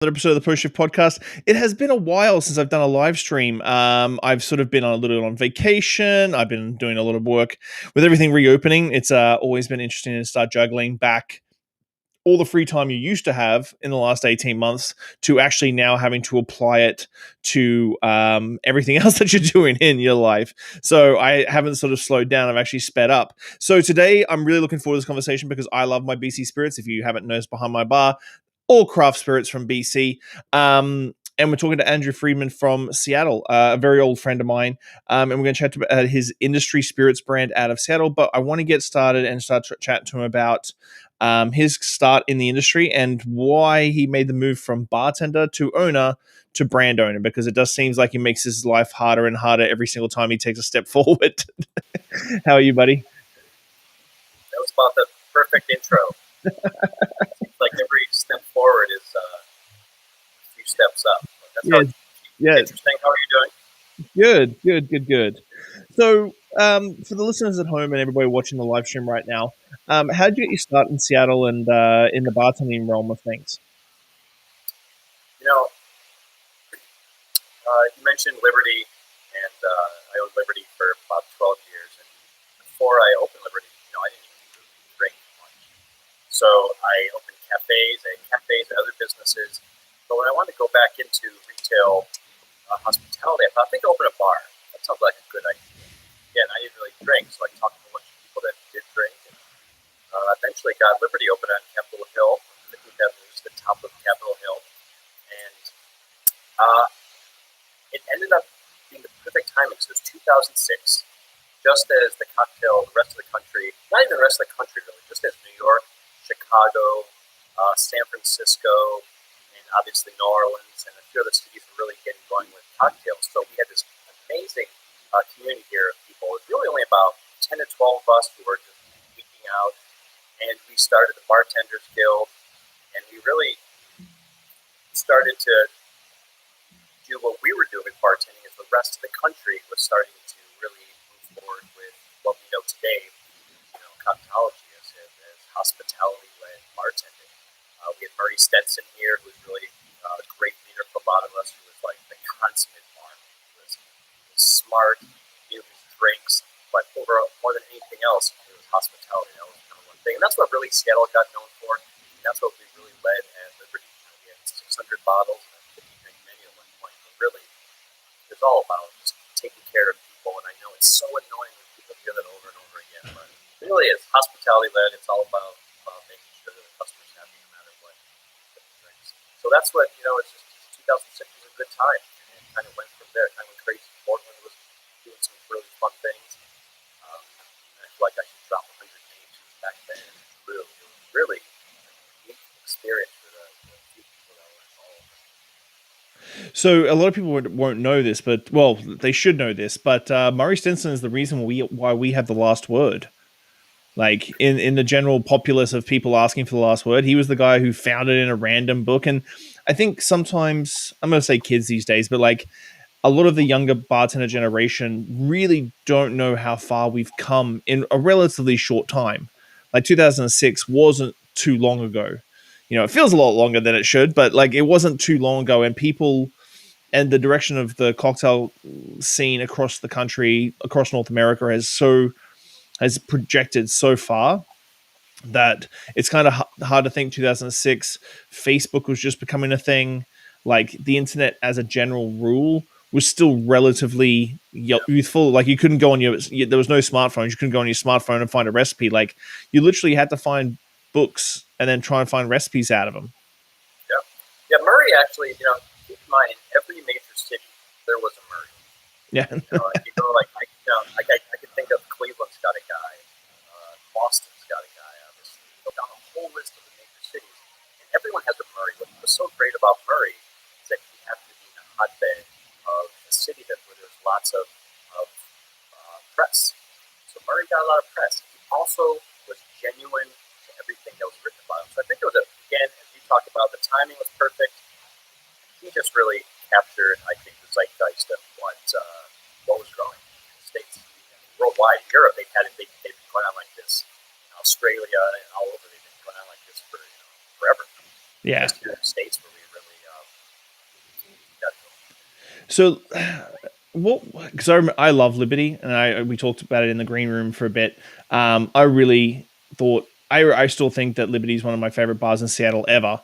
Another episode of the Push Shift podcast. It has been a while since I've done a live stream. I've sort of been a little on vacation. I've been doing a lot of work with everything reopening. It's always been interesting to start juggling back all the free time you used to have in the last 18 months to actually now having to apply it to everything else that you're doing in your life. So I haven't sort of slowed down. I've actually sped up. So today I'm really looking forward to this conversation because I love my BC spirits. If you haven't noticed behind my bar, all craft spirits from BC. And we're talking to Andrew Friedman from Seattle, a very old friend of mine. And we're going to chat about his industry spirits brand out of Seattle. But I want to get started and start chatting to him about his start in the industry and why he made the move from bartender to owner to brand owner, because it does seem like he makes his life harder and harder every single time he takes a step forward. How are you, buddy? That was about the perfect intro. Like every step forward is a few steps up. That's interesting. How are you doing? Good. So, for the listeners at home and everybody watching the live stream right now, how did you get your start in Seattle and in the bartending realm of things? You mentioned Liberty, and I owned Liberty for about 12 years. And before I opened Liberty, I didn't even really drink much. So I opened cafes and other businesses. But when I wanted to go back into retail hospitality, I thought I think I'll open a bar. That sounds like a good idea. Again, I didn't really drink, so I talked to a bunch of people that did drink. And eventually got Liberty open on Capitol Hill. I think that was the top of Capitol Hill. And it ended up being the perfect timing. So it was 2006, just as the rest of the country, not even the rest of the country really, just as New York, Chicago, San Francisco, and obviously New Orleans, and a few other cities were really getting going with cocktails. So we had this amazing community here of people. It was really only about 10 to 12 of us who were just geeking out, and we started the Bartenders Guild, and we really started to do what we were doing with bartending as the rest of the country was starting to really move forward with what we know today, cocktailology as hospitality-led bartending. We had Murray Stenson here, who was really a great leader for a lot of us, who was like the consummate barman. He was smart, he knew his drinks, but more than anything else, it was hospitality. That was kind of one thing. And that's what really Seattle got known for. And that's what we really led at Liberty. We had 600 bottles and 50 drink menu at one point. But really, it's all about just taking care of people. And I know it's so annoying when people hear that over and over again. But really, it's hospitality-led. It's all about making sure that the customer's happy no matter what the drinks. So that's what, it's just 2006 was a good time. And it kind of went from there. It kind of went crazy. Portland was doing some really fun things. And I feel like I should drop 100 names back then. It was really a unique experience for the few people that were involved. So a lot of people won't know this, but well, they should know this. But Murray Stinson is the reason why we have the last word. Like in the general populace of people asking for the last word, he was the guy who found it in a random book. And I think sometimes, I'm going to say kids these days, but like a lot of the younger bartender generation really don't know how far we've come in a relatively short time. Like 2006 wasn't too long ago. It feels a lot longer than it should, but like it wasn't too long ago, and people and the direction of the cocktail scene across the country, across North America has projected so far that it's kind of hard to think 2006 Facebook was just becoming a thing. Like the internet as a general rule was still relatively youthful. Like you couldn't go on there was no smartphones. You couldn't go on your smartphone and find a recipe. Like you literally had to find books and then try and find recipes out of them. Yeah. Murray actually, keep in mind, in every major city, there was a Murray. Yeah. I can think of Cleveland's got a guy, Boston's got a guy, obviously. Go down a whole list of the major cities, and everyone has a Murray. What was so great about Murray is that he happened to be in a hotbed of a city where there's lots of press. So Murray got a lot of press. He also was genuine to everything that was written about him. So I think it was, again, as you talked about, the timing was perfect. He just really captured, I think, the zeitgeist of what was growing in the States. Worldwide, in Europe, they've been going on like this. In Australia and all over, they've been going on like this for forever. Yeah. Just here in the States where we really So, what? Because I love Liberty, and we talked about it in the green room for a bit. I really thought I still think that Liberty is one of my favorite bars in Seattle ever.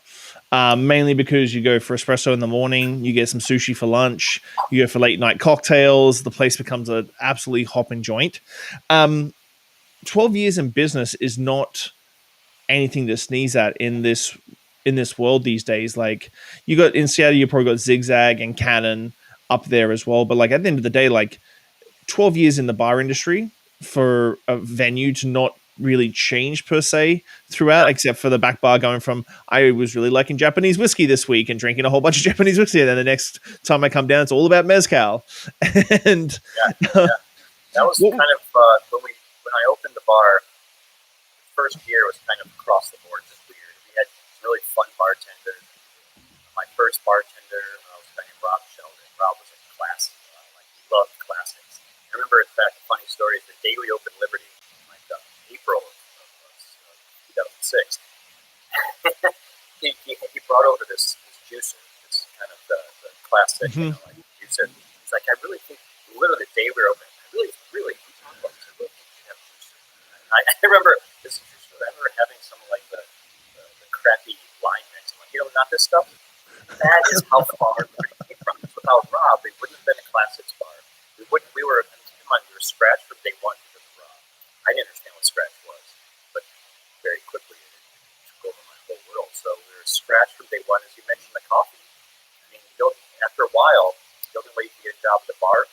Mainly because you go for espresso in the morning, you get some sushi for lunch, you go for late night cocktails. The place becomes an absolutely hopping joint. 12 years in business is not anything to sneeze at in this world these days. Like you got in Seattle, you probably got Zigzag and Cannon up there as well. But like at the end of the day, like 12 years in the bar industry for a venue to not really change per se throughout, Yeah. except for the back bar going from I was really liking Japanese whiskey this week and drinking a whole bunch of Japanese whiskey, and then the next time I come down, it's all about mezcal. And Yeah, yeah. That was what, kind of when I opened the bar. The first year was kind of across the board, just weird. We had really fun bartenders. My first bartender was a guy named Rob Sheldon. Rob was a class, like he loved classics. I remember, in fact, a funny story is the day we opened Liberty, like April of 2006. he brought over this juicer, this kind of the classic, like juicer. He's like, I really think, literally the day we were opening, really, we talked about this. I really think we have juicer. I remember this juicer. I remember having some of like the crappy line mix. I'm like, not this stuff. That is how far we came from. Without Rob, we wouldn't have been a classics bar. We wouldn't. We were. Keep in mind, we were scratch from day one because of Rob. I didn't understand what scratch was, but very quickly it took over my whole world. So we were scratch from day one. As you mentioned, the coffee. I mean, after a while, the only way you can get a job at the bar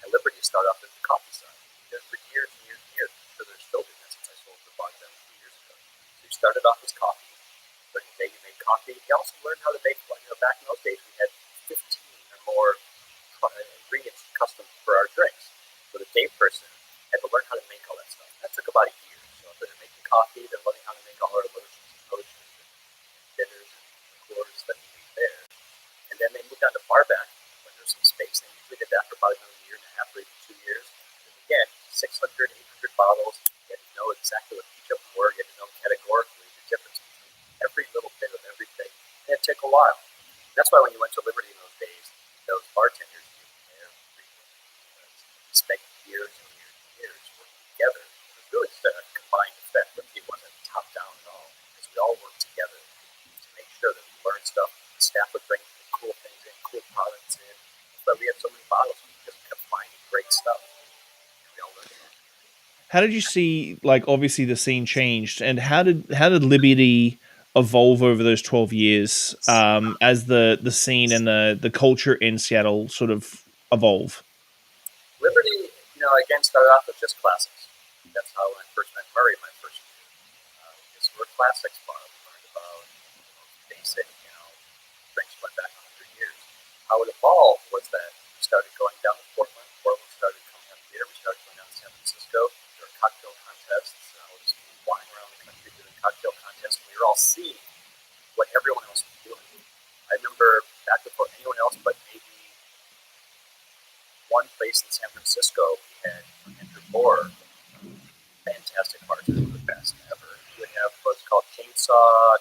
at Liberty start off as the coffee side. We did it for years and years and years. I'm sure they're still doing that since I sold the bar 2 years ago. So you started off as coffee. But the day you made coffee, you also learned how to make. Back in those days, we had 15 or more ingredients custom for our drinks. So the day person had to learn how to make all that stuff. That took about a year. So if they're making coffee, they're learning how to make all our lotions and potions and bitters and liqueurs that we made there. And then they moved on to barback when there's some space. They usually did that for about another year and a half or even 2 years. And again, 600, 800 bottles. You had to know exactly what each of them were. You had to know categorically the difference between every little bit of everything. And it'd take a while. That's why when you went to Liberty in those days, those bartenders you there frequently spent years and years and years working together. It was really just a combined effect. It wasn't top down at all, because we all worked together to make sure that we learned stuff. The staff would bring cool things in, cool products in. But we had so many bottles, we just kept finding great stuff. And we all learned about it. how did you see, like, obviously the scene changed, and how did Liberty evolve over those 12 years as the scene and the culture in Seattle sort of evolve? Liberty, again, started off with just classics. That's how when I first met Murray my first year. Because we're a classics bar. We learned about basic, drinks went back 100 years. How it evolved was that we started going down to Portland. Portland started coming up here. We started going down to San Francisco. There were cocktail contests. I was flying around the country doing cocktail contests. And we were all seeing what everyone else was doing. I remember back before anyone else, but maybe one place in San Francisco, we had Andrew Friedman, fantastic bartender, the best ever. He would have what's called Chainsaw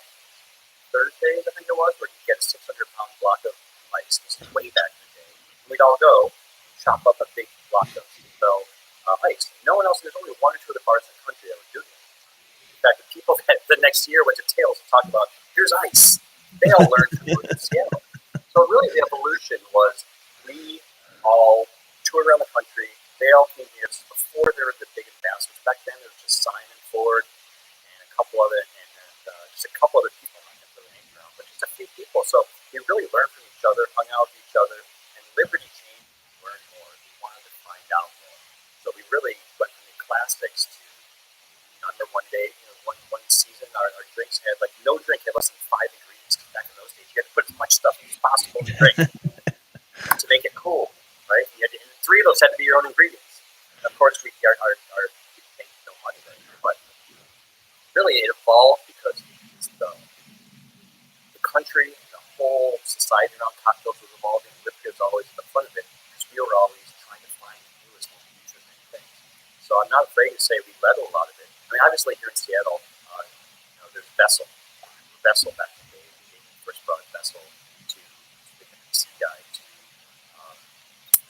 Thursdays, I think it was, where he'd get a 600-pound block of ice. This is way back in the day. And we'd all go chop up a big block of ice. No one else, there's only one or two of the bars in the country that would do that. In fact, the people that the next year went to Tales and talked about, here's ice. They all learned to do it in Seattle. So really the evolution was we all toured around the country. They all came here before there were the big ambassadors. Back then, there was just Simon Ford and a couple other, and just a couple other people. I'm not going to put their names around, but just a few people. So we really learned from each other, hung out with each other, and Liberty changed. We learned more. We wanted to find out more. So we really went from the classics to under one day, one season, our drinks had like no drink had less than 5 ingredients. Because back in those days, you had to put as much stuff as possible in the drink to make it cool. Right? And 3 of those had to be your own ingredients. And of course, we made no money right now, but really it evolved because the country and the whole society around cocktails was evolving. Liberty was always at the front of it because we were always trying to find the newest, most interesting things. So I'm not afraid to say we led a lot of it. I mean, obviously here in Seattle, there's Vessel. Vessel back in the day, when we first brought Vessel to the MC guy to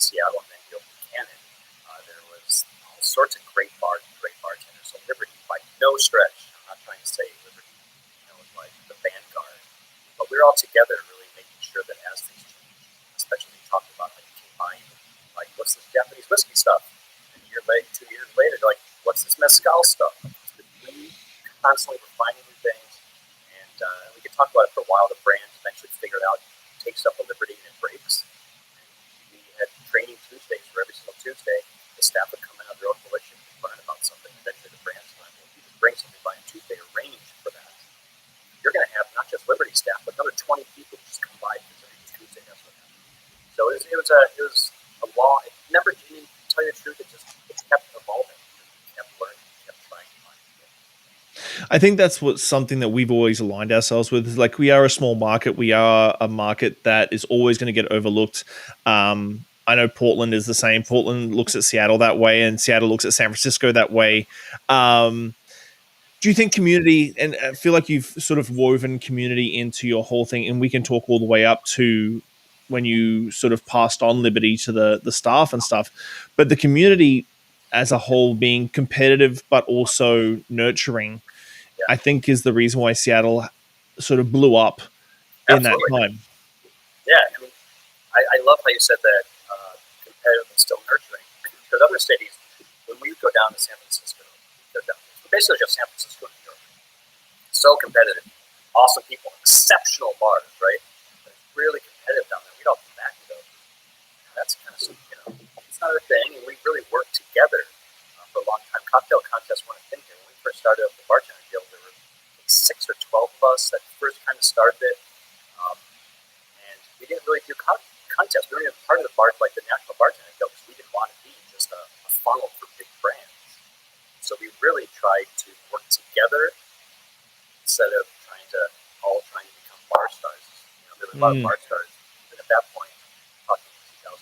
Seattle, and then Gil Buchanan, there was all sorts of great bars and great bartenders. So Liberty, by no stretch, I'm not trying to say Liberty, was like the vanguard, but we were all together, really making sure that as things changed, especially we talked about like you came by, like what's this Japanese whiskey stuff, and a year later, 2 years later, they're like what's this mezcal stuff? We constantly were finding new things, and we could talk about it for a while. The brands eventually figured out take stuff at Liberty and it breaks. We had training Tuesdays for every single Tuesday. The staff would come in on their own volition and learn about something. Eventually, the brands went, well, if you just bring something by on Tuesday, arrange for that. You're going to have not just Liberty staff, but another 20 people just come by because every Tuesday that's what happened. So it was a law. It never, to tell you the truth, it kept evolving. It kept learning. It kept trying to find it. I think that's what's something that we've always aligned ourselves with. Like, we are a small market. We are a market that is always going to get overlooked. I know Portland is the same. Portland looks at Seattle that way, and Seattle looks at San Francisco that way. Do you think community, and I feel like you've sort of woven community into your whole thing, and we can talk all the way up to when you sort of passed on Liberty to the staff and stuff, but the community as a whole being competitive but also nurturing, I think is the reason why Seattle sort of blew up in that time. Yeah, I mean, I love how you said that competitive and still nurturing. Because other cities, when we go down to San Francisco, basically just San Francisco and New York, so competitive, awesome people, exceptional bars, right? But it's really competitive down there. We'd all come back and go, that's kind of, it's not a thing. And we really worked together for a long time. Cocktail contests weren't a thing here. When we first started up the Bartender Guild, there were 6 or 12 of us that first kind of started it. And we didn't really do contests. We weren't even part of the bar, like the National Bartender Guild, because we didn't want to be just a funnel for big brands. So we really tried to work together instead of trying to become bar stars. There were a lot of bar stars even at that point, talking 2008,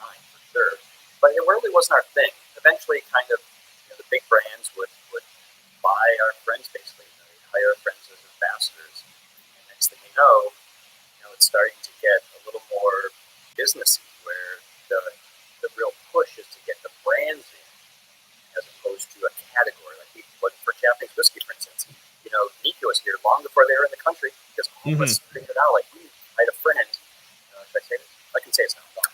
2009 for sure. But it really wasn't our thing. Eventually, kind of, the big brands would buy our friends, basically. They'd hire our friends as ambassadors. And next thing you know, it's starting to get a little more businessy, where the real push is to get the brands in as opposed to a category. Like for Japanese whiskey, for instance, Nikki was here long before they were in the country because all of us figured out. Like, I had a friend. Should I say this? I can say it's not fun.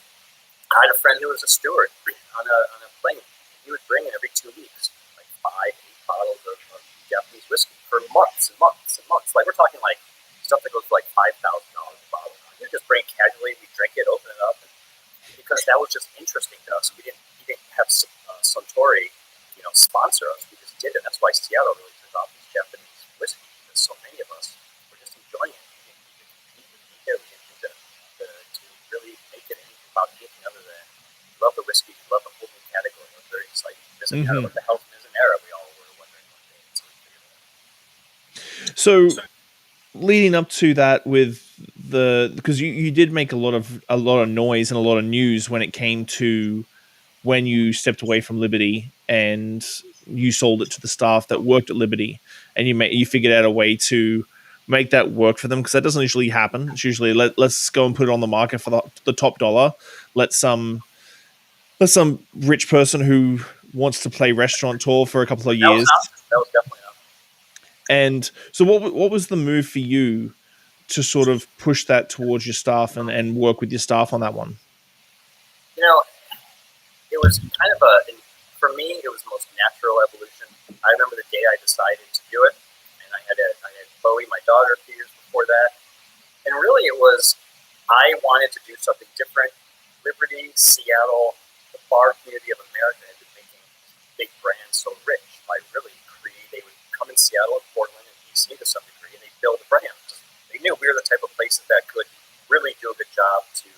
I had a friend who was a steward on a plane. He would bring in every 2 weeks like 5-8 bottles of Japanese whiskey for months and months and months. Like, we're talking like stuff that goes for like $5,000 a bottle. He would just bring it casually. We drink it, open it up, and because that was just interesting to us. He didn't have Suntory, sponsor us. We just did it. That's why Seattle really took off this Japanese whiskey, because so many of us were just enjoying it. We didn't need to compete with Nika. We didn't need to really make it anything about anything other than we love the whiskey, we love the whole new category. It was very exciting. It doesn't matter what the hell isn't era. We all were wondering one day. So we figured it out. So leading up to that, with because you did make a lot of noise and a lot of news when it came to when you stepped away from Liberty and you sold it to the staff that worked at Liberty, and you figured out a way to make that work for them, because that doesn't usually happen. It's usually let's go and put it on the market for the top dollar. Let some rich person who wants to play restaurateur for a couple of years. That was definitely not. And so what was the move for you to sort of push that towards your staff and work with your staff on that one? It was kind of for me, it was the most natural evolution. I remember the day I decided to do it, and I had Chloe, my daughter, a few years before that. And really it was, I wanted to do something different. Liberty, Seattle, the bar community of America had been making big brands so rich by really they would come in Seattle and Portland and DC to some degree, and they'd build brands. They knew we were the type of places that could really do a good job to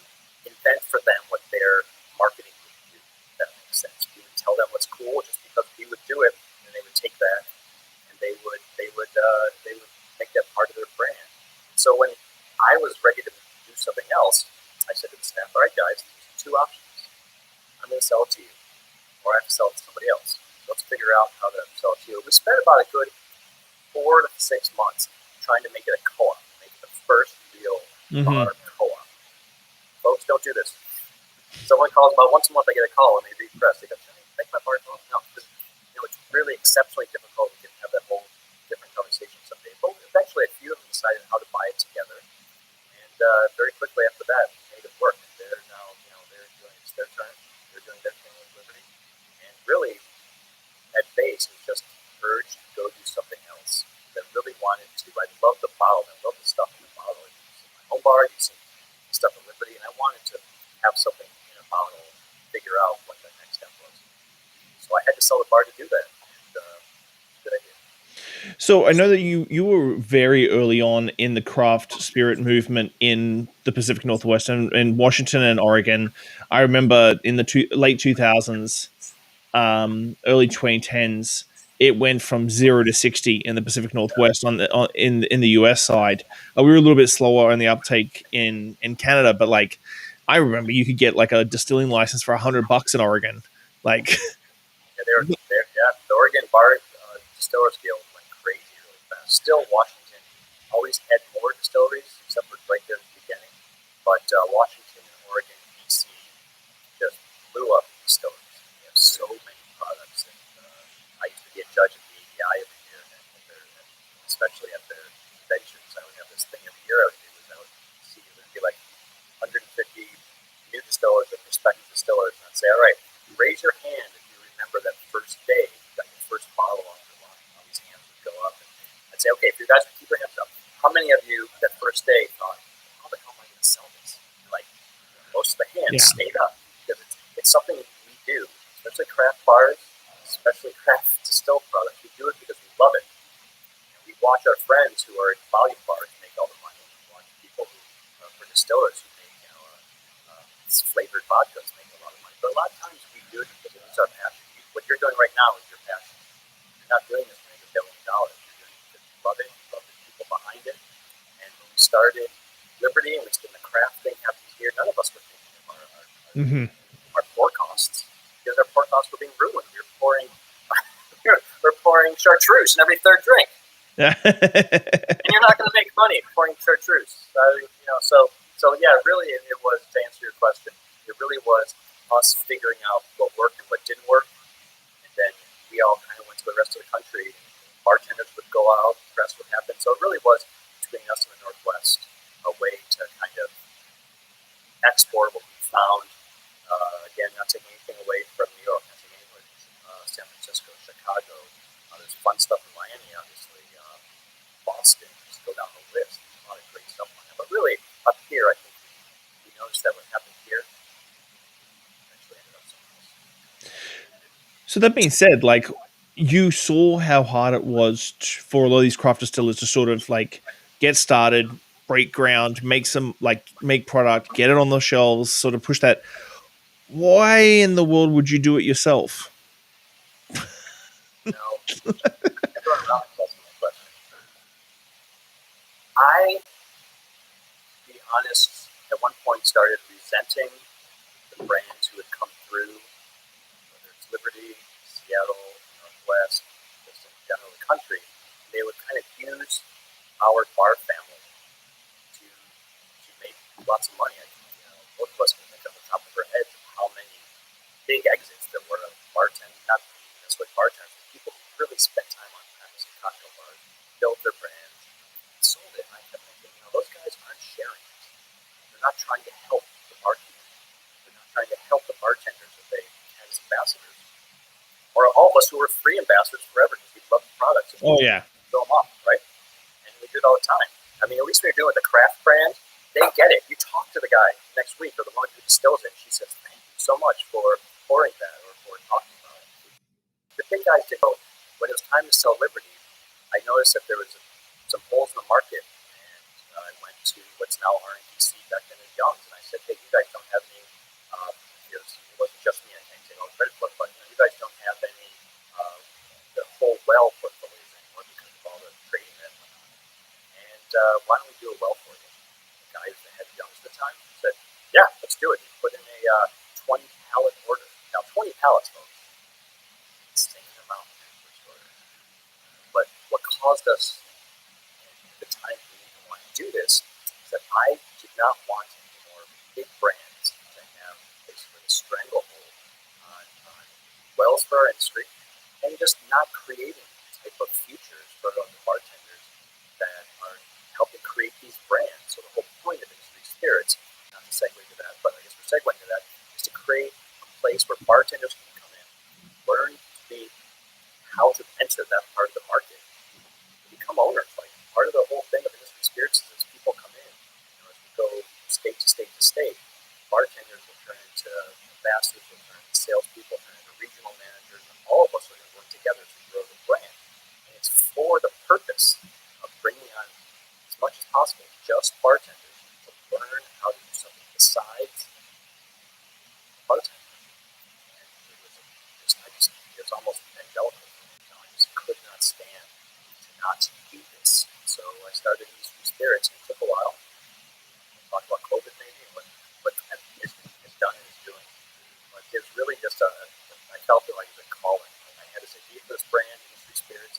invent for them what their marketing would do. If that makes sense. We would tell them what's cool just because we would do it, and they would take that and they would make that part of their brand. So when I was ready to do something else, I said to the staff, all right, guys, there's 2 options. I'm going to sell it to you, or I have to sell it to somebody else. Let's figure out how to sell it to you. We spent about a good 4 to 6 months trying to make it a co-op, make it the first real bar co-op. Folks, don't do this. Someone calls about once a month. I get a call and they read press. They go, "Can I make my bar call?" No, because it's really exceptionally difficult. We can have that whole different conversation someday. But eventually, a few of them decided how to buy it together, and very quickly after that, we made it work. And they're now, they're doing it's their turn. They're doing their thing with Liberty, and really, at base, was just urged to go do something else. That really wanted to. I love the bottle. I love the stuff in the bottle. I've seen my home bar. You've seen stuff at Liberty, and I wanted to have something in a bottle and figure out what the next step was. So I had to sell the bar to do that. And, good idea. So I know that you were very early on in the craft spirit movement in the Pacific Northwest and in Washington and Oregon. I remember in the late 2000s, early 2010s, it went from 0 to 60 in the Pacific Northwest in the US side. We were a little bit slower on the uptake in Canada, but like I remember you could get like a distilling license for $100 in Oregon. Like The Oregon Bar Distillers Guild went crazy really fast. Still, Washington always had more distilleries, except for right there at the beginning. But Washington, Oregon, BC just blew up distilleries. They have so many products. And I used to be a judge at the ADI every year, especially at their conventions. I would have this thing every year I would do. I would see there'd be like 150 new distillers or prospective distillers, and I'd say, all right, raise your hand if you remember that first day you got your first bottle on your line. All these hands would go up, and I'd say, okay, if you guys would keep your hands up, how many of you that first day thought, how the hell am I going to sell this? And like most of the hands stayed up because it's something we do, especially craft bars, especially craft distilled products. We do it because we love it. We watch our friends who are in volume bars make all the money. We watch people who, for distillers, who make flavored vodkas make a lot of money. But a lot of times we do it because it's our passion. What you're doing right now is your passion. You're not doing this to make $1 billion. You're doing it because you love it. You love the people behind it. And when we started Liberty and the craft thing happened here, none of us were thinking of our pour costs because our pour costs were being ruined. We were pouring chartreuse in every third drink. And you're not going to make money pouring chartreuse. So yeah, really, it was, to answer your question, it really was us figuring out what worked and what didn't work. And then we all kind of went to the rest of the country. Bartenders would go out, press would happen. So it really was, between us and the Northwest, a way to kind of export what we found. Again, not taking anything away from New York, not taking anything away from San Francisco, Chicago. There's fun stuff in Miami, obviously. Boston, just go down the list. There's a lot of great stuff on there. But really, up here, I think we noticed that what happened here eventually ended up somewhere else. So that being said, like you saw how hard it was for a lot of these craft distillers to sort of like get started, break ground, make product, get it on the shelves, sort of push that. Why in the world would you do it yourself? I, to be honest, at one point started resenting the brands who had come through, whether it's Liberty, Seattle, Northwest, just in general the country. They would kind of use our bar family to make lots of money. Both of us can think off the top of our heads of how many big exits there were of bartending, not necessarily bartenders, but people who really spent time on premise and cocktail bars, built their brands, and sold it. And I kept thinking, those guys aren't sharing it. They're not trying to help the barkeep. They're not trying to help the bartenders that they had as ambassadors. Or all of us who were free ambassadors forever because we love the products. Oh, yeah. Fill them up, right? And we do it all the time. I mean, at least when you're doing with the craft brand, they get it. You talk to the guy next week or the one who distills it. She says, thank you so much for pouring that or for talking about it. The big guys did both. When it was time to sell Liberty, I noticed that there was some holes in the market. And I went to what's now RNDC back then at Young's. And I said, hey, you guys don't have any, it wasn't just me, I can't take all the credit for it, but you guys don't have any, the whole well portfolios anymore because of all the trading that went on. And why don't we do a well for you? The guy who's the head of Young's at the time said, yeah, let's do it. He put in a 20 pallet order. Now, 20 pallets, folks. Insane amount in that first order. But what caused us at the time we didn't want to do this is that I did not want any more big brands to have a with a stranglehold on wells for our industry, and just not creating the type of futures for the bartenders that are helping create these brands. So the whole point of industry spirits, not to segue to that, but I guess we're segueing to that, is to create a place where bartenders can come in, learn to be how to enter that part of the market, become owners. Like part of the whole thing of industry spirits is people come in. As we go state to state to state, bartenders will turn into ambassadors, will turn into salespeople, turn into regional managers, and all of us are going to work together to grow the brand. And it's for the purpose of bringing on as much as possible just bartenders to learn how to do something besides bartending. It was almost evangelical for me. I just could not stand to not do this. So I started industry spirits, and it took a while. We'll talk about COVID maybe, but it's done and it's doing. But it was really just I felt it like it was a calling. I had this idea for this brand, industry spirits,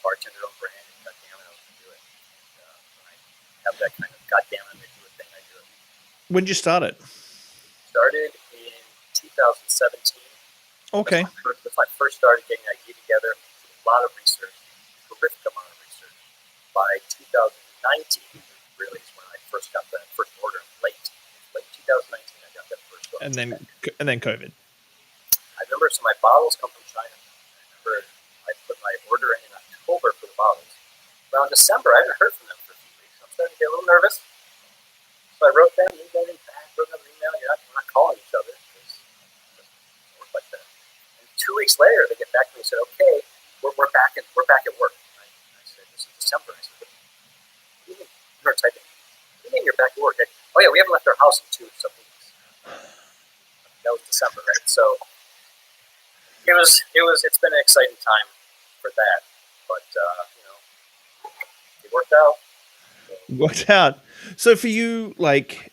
bartender-owned brand, and goddamn it, I was going to do it. And when I have that kind of goddamn it, I'm going to do a thing, I do it. When did you start it? Started in 2017. Okay. That's when I first started getting the idea together. A lot of research, terrific amount of research. By 2019, really is when I first got that first order. Late 2019, I got that first order. And then COVID. I remember, so my bottles come from China. I remember I put my order in October for the bottles. Around December, I haven't heard from them for a few weeks. I'm starting to get a little nervous. So I wrote them, emailed them back, wrote them an email. We're not calling each other. Work like that. 2 weeks later, they get back to me and said, "Okay, we're back at work." I said, "This is December." I said, "What do you mean?" You're typing. "What do you mean you're back at work?" "Oh yeah, we haven't left our house in 2 something weeks." That was December, right? So it's been an exciting time for that, but it worked out. Worked out. So for you, like,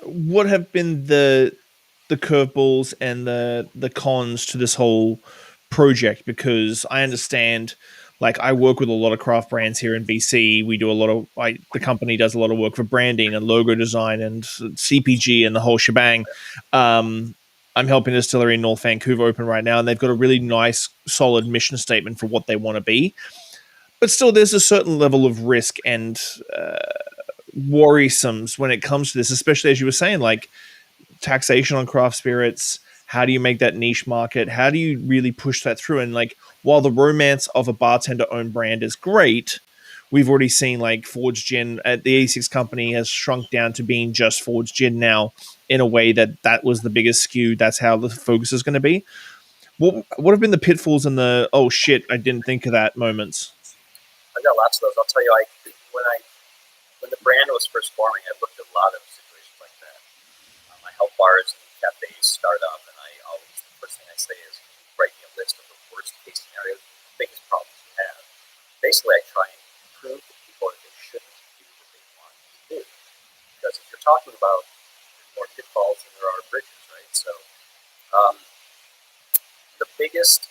what have been the curveballs and the cons to this whole project? Because I understand, like, I work with a lot of craft brands here in BC. We do a lot of, the company does a lot of work for branding and logo design and CPG and the whole shebang. I'm helping a distillery in North Vancouver open right now, and they've got a really nice, solid mission statement for what they want to be. But still, there's a certain level of risk and worrisomes when it comes to this, especially as you were saying, like taxation on craft spirits. How do you make that niche market? How do you really push that through? And like, while the romance of a bartender owned brand is great, we've already seen like Forge Gin at the 86 company has shrunk down to being just Forge Gin now, in a way that was the biggest skew. That's how the focus is going to be. What have been the pitfalls and the, oh shit, I didn't think of that moments? I got lots of those. I'll tell you, when the brand was first forming, I looked at a lot of situations like that. I help bars and cafes start up, and the first thing I say is, write me a list of the worst case scenarios, the biggest problems you have. Basically, I try and prove to people that they shouldn't do what they want to do. Because if you're talking about, there's more pitfalls than there are bridges, right? So the biggest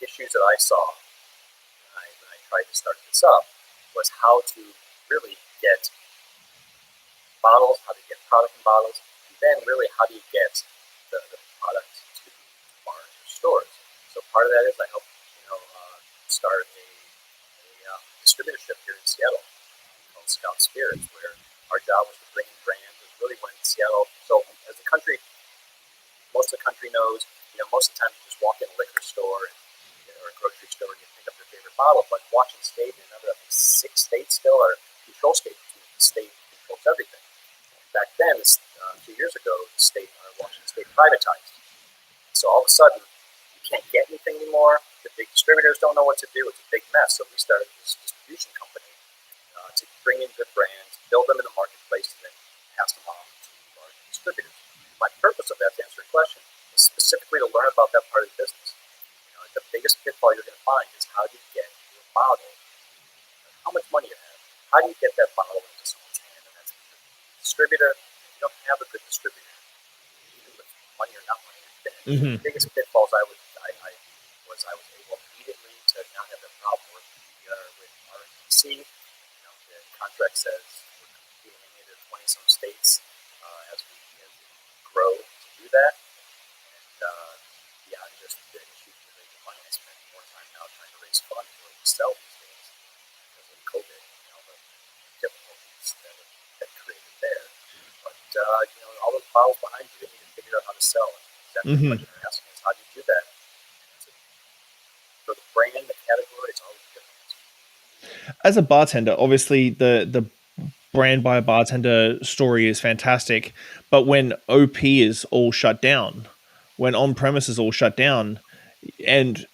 issues that I saw when I tried to start this up was how to really get bottles, how to get product in bottles, and then really how do you get the product to bars or stores. So part of that is I helped start a distributorship here in Seattle called Scout Spirits, where our job was to bring in brands. It was really when Seattle, so as the country, most of the country knows, most of the time you just walk in a liquor store or a grocery store and you pick up your favorite bottle. But Washington State and another, I think 6 states still are control states. The state controls everything. Back then, a few years ago, Washington State privatized. So all of a sudden, you can't get anything anymore. The big distributors don't know what to do. It's a big mess. So we started this distribution company to bring in good brands, build them in the marketplace, and then pass them on to our distributors. My purpose of that, to answer your question, is specifically to learn about that part of the business. The biggest pitfall you're going to find is how do you get your bottle, how much money you have, how do you get that bottle into someone's hand? And that's the distributor. If you don't have a good distributor, even with money or not money, the biggest pitfalls I was able immediately to not have that problem with RNC. The contract says we're competing in 20 some states as we grow to do that. And beyond just the issues related to money, I spend more time now trying to raise funds to sell these days because of COVID, the difficulties that created there. But all those bottles behind you, they need to figure out how to sell. And exactly what you're asking is how do you do that? For the brand, the category, it's always different. As a bartender, obviously the brand by a bartender story is fantastic, but when OP is all shut down, when on premise is all shut down, and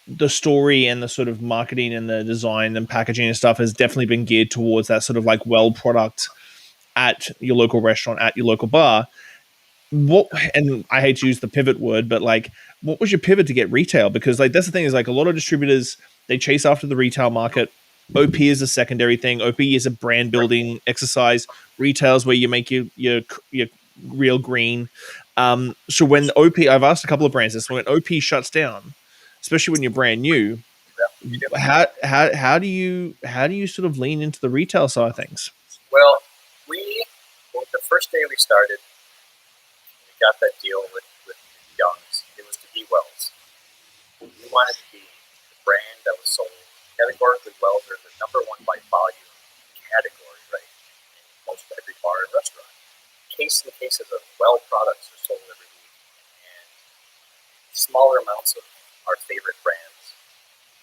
the story and the sort of marketing and the design and packaging and stuff has definitely been geared towards that sort of like well product at your local restaurant, at your local bar. What, and I hate to use the pivot word, but like, what was your pivot to get retail? Because like that's the thing is like a lot of distributors, they chase after the retail market. OP is a secondary thing. OP is a brand building exercise. Retail is where you make your real green. So when OP, I've asked a couple of brands this. When OP shuts down, especially when you're brand new, how do you sort of lean into the retail side of things? Well, the first day we started, we got that deal with Young's. It was to be Wells. We wanted to be the brand that was sold categorically. Wells are the number one by volume category, right, in most every bar and restaurant. Cases of Well products are sold every week, and smaller amounts of our favorite brands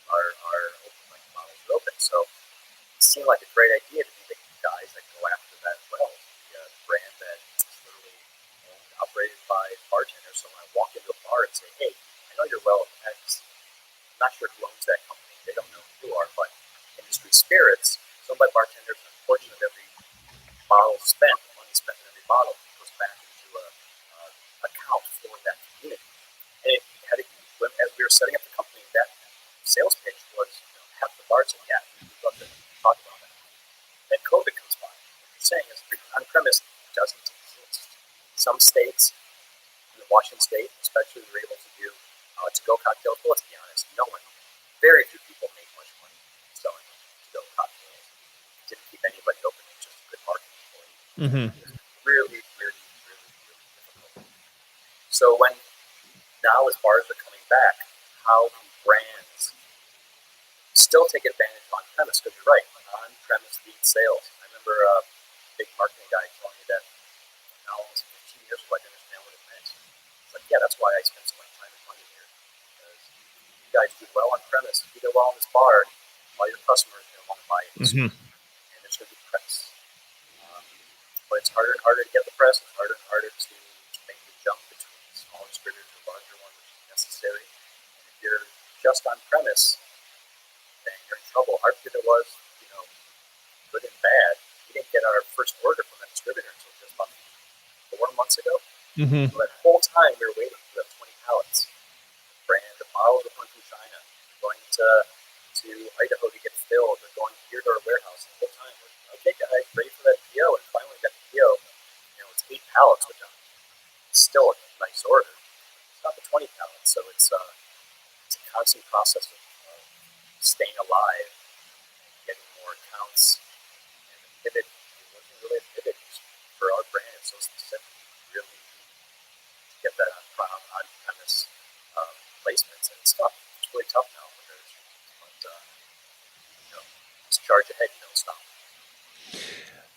are open, like bottles are open. So it seemed like a great idea to be the guys that go after that Well, the brand that is literally owned and operated by bartenders. So when I walk into a bar and say, hey, I know you're Well X, I'm not sure who owns that company, they don't know who you are, but Industry Spirits is owned by bartenders, and a portion of every bottle spent, the money spent in every bottle, goes back into a account for that community. And as we were setting up the company, that sales pitch was half the bars said, yeah, we'd love to talk about that. Then COVID comes by. What you're saying is on-premise doesn't exist. Some states, in Washington State especially, were able to do to-go cocktails. Well, let's be honest, very few people make much money selling to-go cocktails. It didn't keep anybody open, it was just a good marketing point. Mm-hmm. Really, really, really, really difficult. So now as bars are coming back, how can brands still take advantage of on-premise? Because you're right, on-premise leads sales. I remember a big marketing guy telling me that now almost 15 years ago I didn't understand what it meant. It's like, yeah, that's why I spend so much time and money here. Because you guys do well on-premise, you do well in this bar, all your customers are going to want to buy it. Mm-hmm. And there's going to be press. But it's harder and harder to get the press, it's harder and harder to make the jump between small distributors and larger ones, which is necessary. And if you're just on premise, then you're in trouble. Our pivot was, good and bad. We didn't get our first order from that distributor until just about 4 months ago. Mm-hmm. So that whole time we were waiting for the 20 pallets. The bottles are coming from China, going to Idaho to get filled. They're going here to our warehouse. The whole time we're okay, guys, ready for that PO. And finally got the PO. It's 8 pallets, which is still a nice order. It's not the 20 pallets, so it's a constant process of staying alive, and getting more accounts. And the pivot, it wasn't really a pivot for our brand. It's so specific. We really need to get that on-premise placements, and it's tough. It's really tough now. But just charge ahead, you don't stop.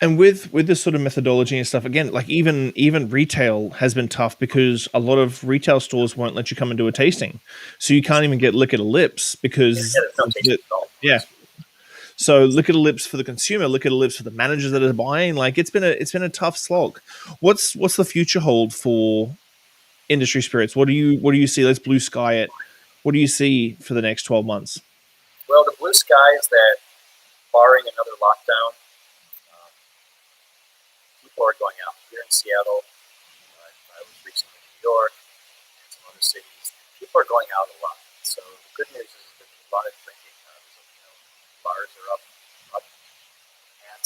And with this sort of methodology and stuff, again, like even retail has been tough because a lot of retail stores won't let you come and do a tasting, so you can't even get lick at a lips because yeah. So lick at a lips for the consumer, lick at a lips for the managers that are buying. Like it's been a tough slog. What's the future hold for Industry Spirits? What do you see? Let's blue sky it. What do you see for the next 12 months? Well, the blue sky is that barring another lockdown, people are going out. Here in Seattle, I was recently in New York and some other cities. People are going out a lot. So the good news is that there's a lot of drinking. Bars are up at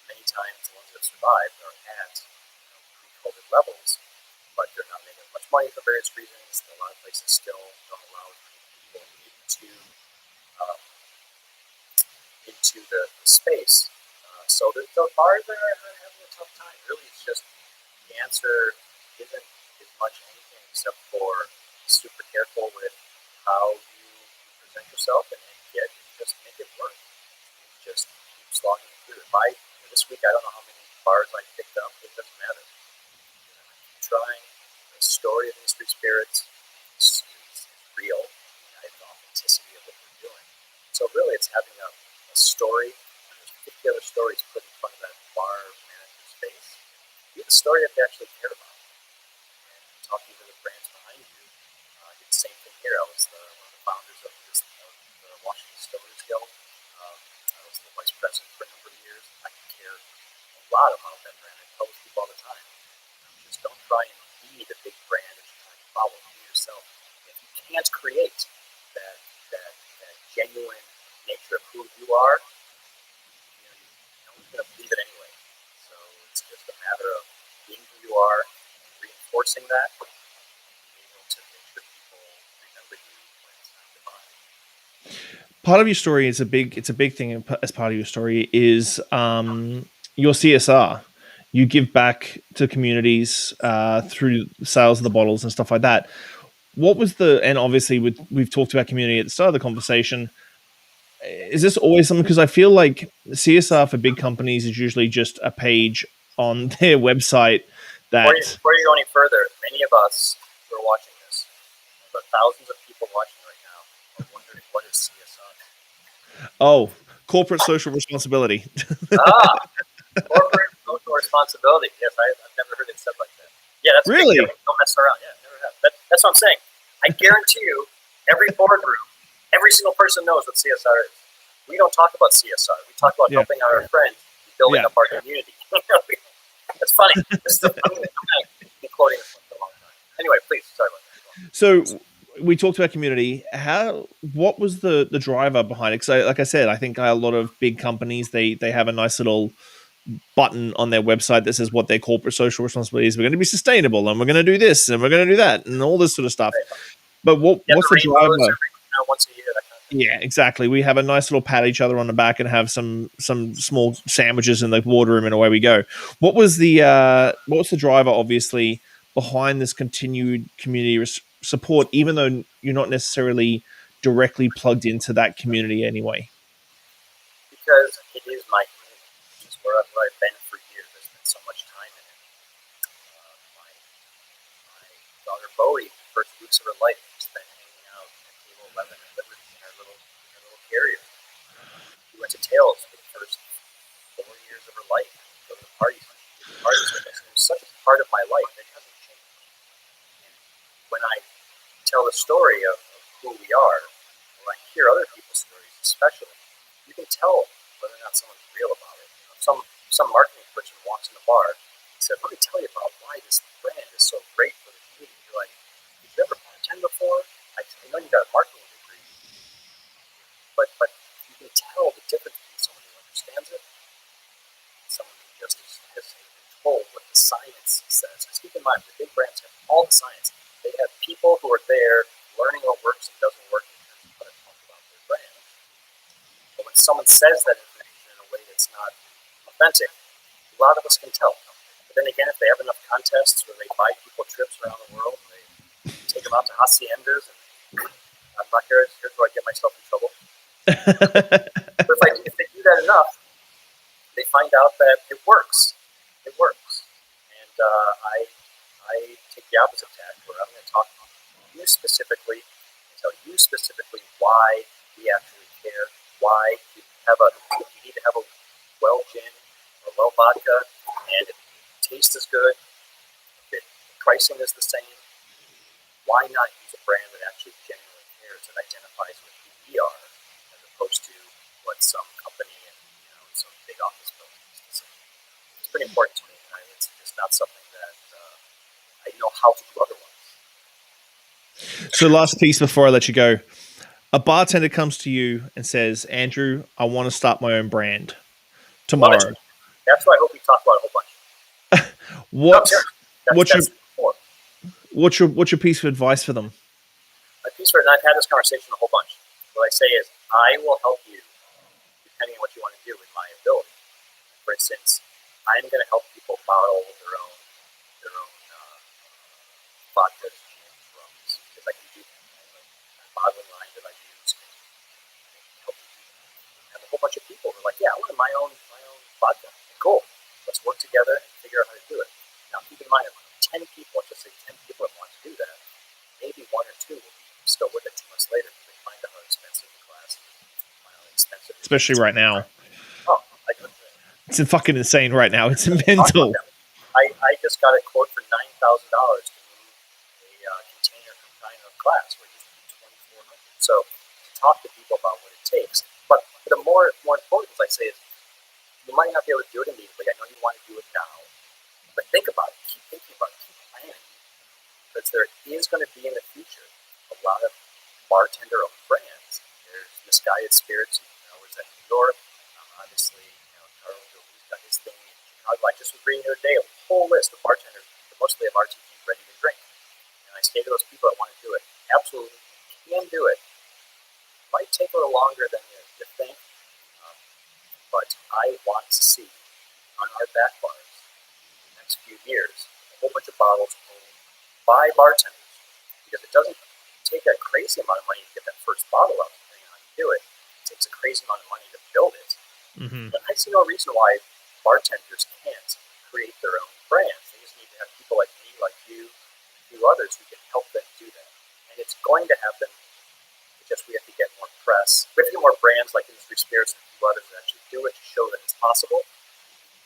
many times the ones that survived are at pre-COVID levels, but they're not making much money for various reasons. A lot of places still don't allow people into the space. So the bars are having a tough time. Really, it's just the answer isn't as much anything except for be super careful with how you present yourself and just make it work. Just keep slogging through. This week, I don't know how many bars I picked up. It doesn't matter. Keep trying. The story of Mystery Spirits is real. The authenticity of what we're doing. So really, it's having a story. And there's 50 other stories put in front of that bar manager's face. Be the story that they actually care about. And talking to the brands behind you. I did the same thing here. I was one of the founders of the Washington Distillers Guild. I was the vice president for a number of years. I care a lot about that brand. I tell people all the time. Just don't try and be the big brand that you're trying to follow. Be yourself. If you can't create that genuine nature of who you are, no one's going to believe it anyway. So it's just a matter of being who you are, reinforcing that, and being able to make sure people remember you when it's time to buy. Part of your story is it's a big thing as part of your story is your CSR. You give back to communities through sales of the bottles and stuff like that. What was and obviously we've talked about community at the start of the conversation. Is this always something? Because I feel like CSR for big companies is usually just a page on their website that... Before you go any further, many of us who are watching this, but thousands of people watching right now, are wondering what is CSR? Oh, corporate social responsibility. Corporate social responsibility. Yes, I've never heard it said like that. Yeah, that's really? Big deal. Don't mess around. Yeah, never have. That's what I'm saying. I guarantee you, every boardroom, every single person knows what CSR is. We don't talk about CSR. We talk about helping out our friends, building up our community. That's funny. This is I'm going to be quoting this one for a long time. Anyway, please, sorry about that. So we talked about community. What was the driver behind it? Because like I said, I think a lot of big companies, they have a nice little button on their website that says what their corporate social responsibility is. We're going to be sustainable, and we're going to do this, and we're going to do that, and all this sort of stuff. But what's the driver? Once a year, that kind of thing. Yeah, exactly. We have a nice little pat each other on the back and have some small sandwiches in the boardroom, and away we go. What was the driver, obviously, behind this continued community support, even though you're not necessarily directly plugged into that community anyway? Because it is my community. It's where I've been for years. I spent so much time in it. My daughter Bowie, the first weeks of her life, spent hanging out at table 11 at Liberty in her little carrier. She went to Tails for the first 4 years of her life. Go to the parties with us. It was such a part of my life that hasn't changed. And when I tell the story of who we are, when I hear other people's stories, especially, you can tell whether or not someone's real about it. Some marketing person walks in the bar and said, "Let me tell you about why this brand is so great for the community." You're like, "Did you ever bartend before? I know you got a marketing degree, but you can tell the difference between someone who understands it and someone who just has been told what the science says." Because keep in mind, the big brands have all the science. They have people who are there learning what works and doesn't work in terms of how to talk about their brand. But when someone says that information in a way that's not authentic, a lot of us can tell. But then again, if they have enough contests where they buy people trips around the world, and they take them out to haciendas, and I'm not here's where I get myself in trouble. But if they do that enough, they find out that it works. It works. And I take the opposite tack, where I'm going to talk about you specifically, and tell you specifically why we actually care, why you need to have a well gin or well vodka, and if the taste is good, if the pricing is the same, why not use a brand that actually genuinely cares, that identifies with who we are, as opposed to what some company and some big office building is. It's pretty important to me, and it's just not something that I know how to do otherwise. So last piece before I let you go. A bartender comes to you and says, "Andrew, I want to start my own brand tomorrow." That's what I hope we talk about a whole bunch. What's your piece of advice for them? My piece for it, and I've had this conversation a whole bunch. What I say is, I will help you depending on what you want to do with my ability. For instance, I'm going to help people bottle their own out how to do it. Now, keep in mind, 10 people, let's just say 10 people that want to do that, maybe one or two will be still with it 2 months later because they find out how expensive the class is. Especially right now. Oh, I couldn't. It's fucking insane right now. It's mental. I just got a quote for $9,000 to move a container from China of glass, where it used to be $2,400. So talk to people about what it takes. But the more important, as I say, is you might not be able to do it immediately. I know you want to do it now, but think about it. Keep thinking about it. Keep planning, because there is going to be in the future a lot of bartender-owned brands. There's Misguided Spirits, was at New York. Obviously, Charles Louis got his thing in Chicago. I just was reading the other day a whole list of bartenders that mostly have RTDs ready to drink. And I say to those people that want to do it, absolutely, you can do it. It might take a little longer than you think, but I want to see on our back bars in the next few years a whole bunch of bottles owned by bartenders, because it doesn't take a crazy amount of money to get that first bottle out, depending on how you do it. It takes a crazy amount of money to build it. Mm-hmm. But I see no reason why bartenders can't create their own brands. They just need to have people like me, like you, a few others who can help them do that. And it's going to happen. It's just we have to get more press. We have to get more brands like Industry Spirits and a few others that actually do it to show that it's possible.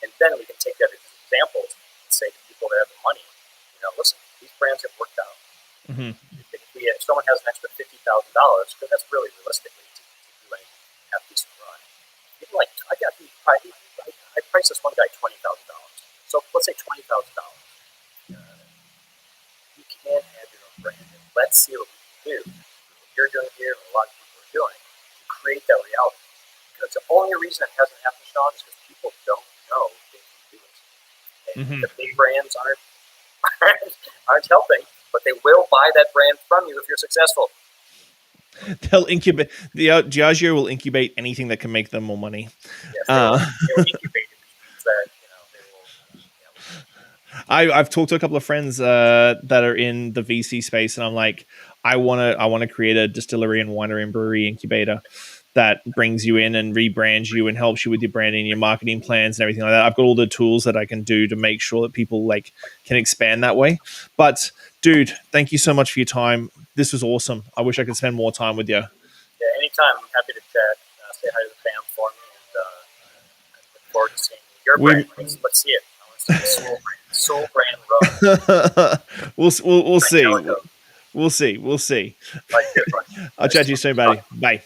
And then we can take that as examples and say to people that have the money, listen, these brands have worked out. Mm-hmm. If someone has an extra $50,000, because that's really realistically to do any half decent run. Even like I priced this one guy $20,000. So let's say $20,000. You can have your own brand, and let's see what we can do. What you're doing here, and a lot of people are doing, to create that reality. Because the only reason it hasn't happened, Shawn, is because people don't know they can do it. And the big brands aren't helping, but they will buy that brand from you if you're successful. They'll incubate. The Diageo will incubate anything that can make them more money. Yes, they will incubate it, which means that they will. I've talked to a couple of friends that are in the VC space, and I'm like, I want to create a distillery and winery and brewery incubator that brings you in and rebrands you and helps you with your branding, your marketing plans, and everything like that. I've got all the tools that I can do to make sure that people can expand that way. But dude, thank you so much for your time. This was awesome. I wish I could spend more time with you. Yeah, anytime. I'm happy to chat. Say hi to the fam for me, and I look forward to seeing your brand. Let's see it. I want to see the Soole brand run. We'll see. We'll see. I'll chat to you soon, buddy. Bye.